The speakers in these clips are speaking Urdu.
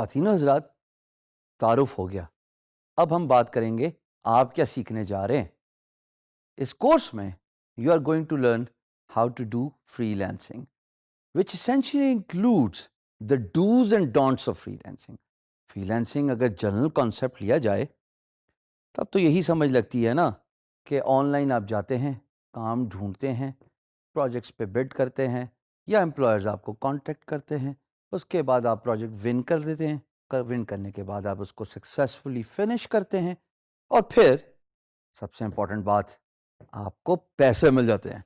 خواتین و حضرات، تعارف ہو گیا. اب ہم بات کریں گے آپ کیا سیکھنے جا رہے ہیں. اس کورس میں you are going to learn how to do freelancing which essentially includes the dos and don'ts of freelancing. Freelancing اگر جنرل کانسیپٹ لیا جائے تب تو یہی سمجھ لگتی ہے نا کہ آن لائن آپ جاتے ہیں، کام ڈھونڈتے ہیں، پروجیکٹس پہ بڈ کرتے ہیں یا امپلائرز آپ کو کانٹیکٹ کرتے ہیں، اس کے بعد آپ پروجیکٹ ون کر دیتے ہیں. ون کرنے کے بعد آپ اس کو سکسیسفلی فنش کرتے ہیں اور پھر سب سے امپورٹنٹ بات، آپ کو پیسے مل جاتے ہیں.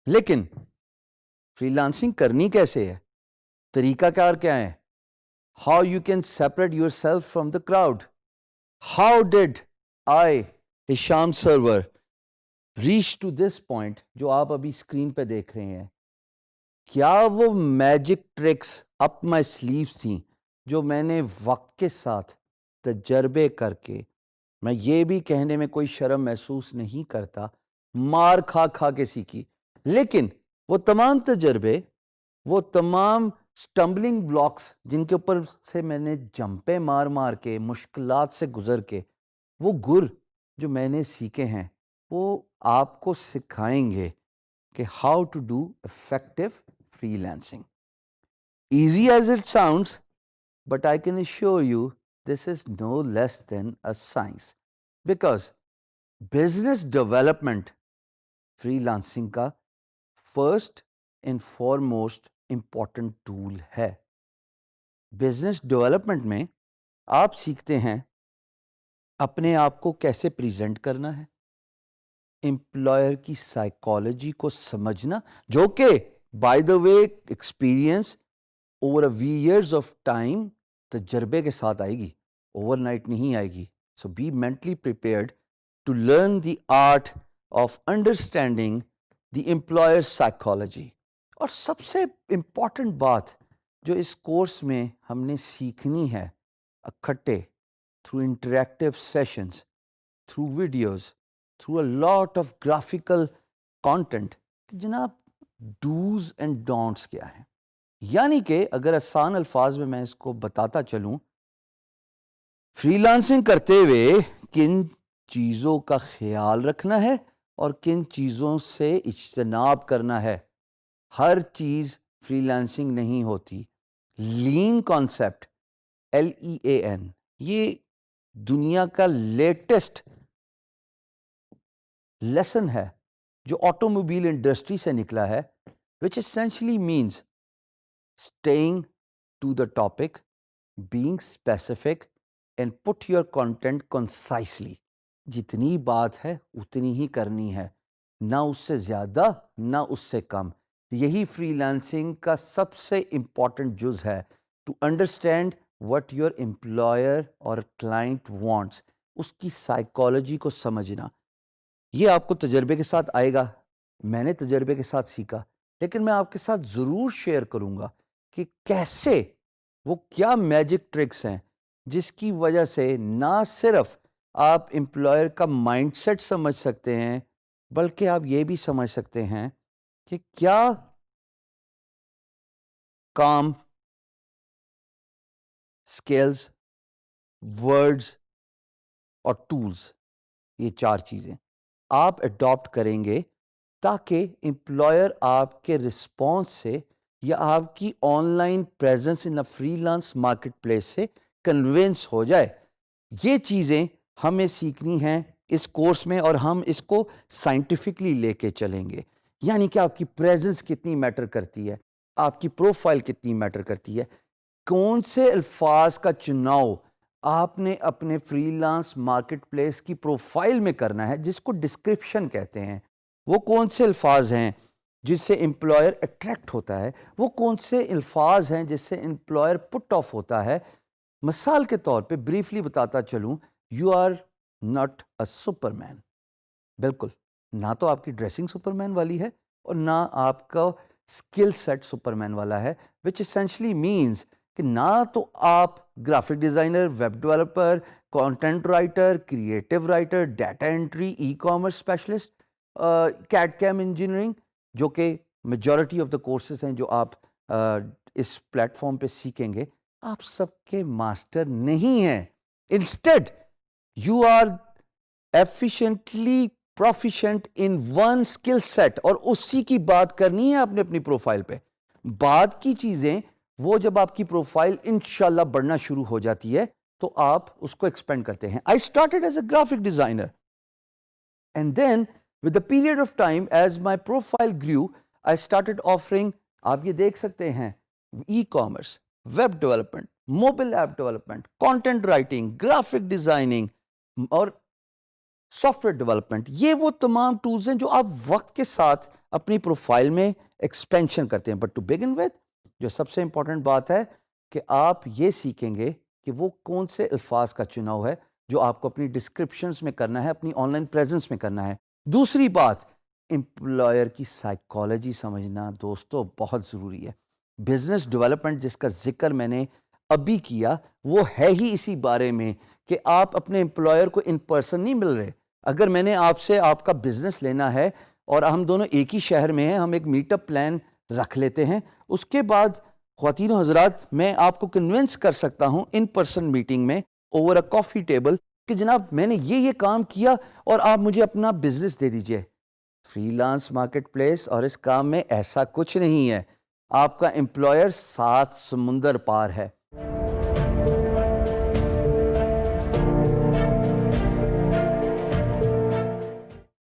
لیکن فری لانسنگ کرنی کیسے ہے؟ طریقہ کار کیا ہے؟ How you can separate yourself from the crowd. How did I Hisham Sarwar reach to this point جو آپ ابھی اسکرین پہ دیکھ رہے ہیں؟ کیا وہ میجک ٹرکس اپ مائی سلیوز تھیں جو میں نے وقت کے ساتھ تجربے کر کے، میں یہ بھی کہنے میں کوئی شرم محسوس نہیں کرتا، مار کھا کھا کے سیکھی. لیکن وہ تمام تجربے، وہ تمام سٹمبلنگ بلاکس جن کے اوپر سے میں نے جمپیں مار مار کے، مشکلات سے گزر کے، وہ گر جو میں نے سیکھے ہیں وہ آپ کو سکھائیں گے کہ how to do effective freelancing. Easy as it sounds, but I can assure you this is no less than a science, because business development freelancing کا first and foremost important tool ہے. بزنس ڈیولپمنٹ میں آپ سیکھتے ہیں اپنے آپ کو کیسے پریزنٹ کرنا ہے، امپلائر کی سائیکالوجی کو سمجھنا، جو کہ by the way experience over years of time تجربے کے ساتھ آئے گی، اوور نائٹ نہیں آئے گی. So be mentally prepared to learn the art of understanding the employer psychology. اور سب سے امپورٹنٹ بات جو اس کورس میں ہم نے سیکھنی ہے اکٹھے، through interactive sessions, through videos, through a lot of graphical content, جناب ڈوز اینڈ ڈونٹس کیا ہیں. یعنی کہ اگر آسان الفاظ میں اس کو بتاتا چلوں، فری لانسنگ کرتے ہوئے کن چیزوں کا خیال رکھنا ہے اور کن چیزوں سے اجتناب کرنا ہے. ہر چیز فری لانسنگ نہیں ہوتی. لین کانسیپٹ، LEAN، یہ دنیا کا لیٹسٹ لیسن ہے جو آٹوموبائل انڈسٹری سے نکلا ہے، which essentially means staying to the topic, being specific, and put your content concisely. جتنی بات ہے اتنی ہی کرنی ہے، نہ اس سے زیادہ نہ اس سے کم. یہی فری لانسنگ کا سب سے امپورٹنٹ جز ہے، to understand what your employer اور کلائنٹ وانٹس، اس کی سائیکالوجی کو سمجھنا. یہ آپ کو تجربے کے ساتھ آئے گا، میں نے تجربے کے ساتھ سیکھا، لیکن میں آپ کے ساتھ ضرور شیئر کروں گا کہ کیسے، وہ کیا میجک ٹرکس ہیں جس کی وجہ سے نہ صرف آپ امپلائر کا مائنڈ سیٹ سمجھ سکتے ہیں، بلکہ آپ یہ بھی سمجھ سکتے ہیں کہ کیا کام، اسکلز، ورڈز اور ٹولز، یہ چار چیزیں آپ اڈاپٹ کریں گے تاکہ امپلائر آپ کے رسپانس سے یا آپ کی on line presence in free lance market place سے کنونس ہو جائے. یہ چیزیں ہمیں سیکھنی ہیں اس کورس میں، اور ہم اس کو سائنٹیفکلی لے کے چلیں گے. یعنی کہ آپ کی پریزنس کتنی میٹر کرتی ہے، آپ کی پروفائل کتنی میٹر کرتی ہے، کون سے الفاظ کا چناؤ آپ نے اپنے فری لانس مارکیٹ پلیس کی پروفائل میں کرنا ہے، جس کو ڈسکرپشن کہتے ہیں. وہ کون سے الفاظ ہیں جس سے امپلائر اٹریکٹ ہوتا ہے، وہ کون سے الفاظ ہیں جس سے امپلائر پٹ آف ہوتا ہے. مثال کے طور پہ بریفلی بتاتا چلوں، you are not a superman. بالکل، نہ تو آپ کی ڈریسنگ سپر مین والی ہے اور نہ آپ کا اسکل سیٹ سپر مین والا ہے، وچ اسینشلی مینس کہ نہ تو آپ graphic designer, web developer, content writer, creative writer, data entry, ecommerce specialist, CAD CAM engineering, جو کہ میجورٹی آف دا کورسز ہیں جو آپ اس پلیٹ فارم پہ سیکھیں گے. آپ سب کے ماسٹر نہیں ہیں. Instead you are efficiently proficient in one skill set, اور اسی کی بات کرنی ہے آپ نے اپنی پروفائل پہ. بعد کی چیزیں وہ جب آپ کی پروفائل انشاءاللہ بڑھنا شروع ہو جاتی ہے تو آپ اس کو ایکسپینڈ کرتے ہیں. I started as a graphic designer and then with the period of time as my profile grew I started offering, آپ یہ دیکھ سکتے ہیں, e commerce, web development, mobile app development, content writing, graphic designing اور سافٹ ویئر ڈیولپمنٹ. یہ وہ تمام ٹولز ہیں جو آپ وقت کے ساتھ اپنی پروفائل میں ایکسپینشن کرتے ہیں. بٹ ٹو بگن ود, جو سب سے امپورٹنٹ بات ہے کہ آپ یہ سیکھیں گے کہ وہ کون سے الفاظ کا چناؤ ہے جو آپ کو اپنی ڈسکرپشنز میں کرنا ہے, اپنی آن لائن پریزنس میں کرنا ہے. دوسری بات, امپلائر کی سائیکالوجی سمجھنا دوستو بہت ضروری ہے. بزنس ڈیولپمنٹ جس کا ذکر میں نے ابھی کیا وہ ہے ہی اسی بارے میں کہ آپ اپنے امپلائر کو ان پرسن نہیں مل رہے. اگر میں نے آپ سے آپ کا بزنس لینا ہے اور ہم دونوں ایک ہی شہر میں ہیں, ہم ایک میٹ اپ پلان رکھ لیتے ہیں. اس کے بعد خواتین و حضرات, میں آپ کو کنونس کر سکتا ہوں ان پرسن میٹنگ میں اوور اے کافی ٹیبل کہ جناب میں نے یہ کام کیا اور آپ مجھے اپنا بزنس دے دیجئے. فری لانس مارکیٹ پلیس اور اس کام میں ایسا کچھ نہیں ہے. آپ کا امپلائر 7 سمندر پار ہے.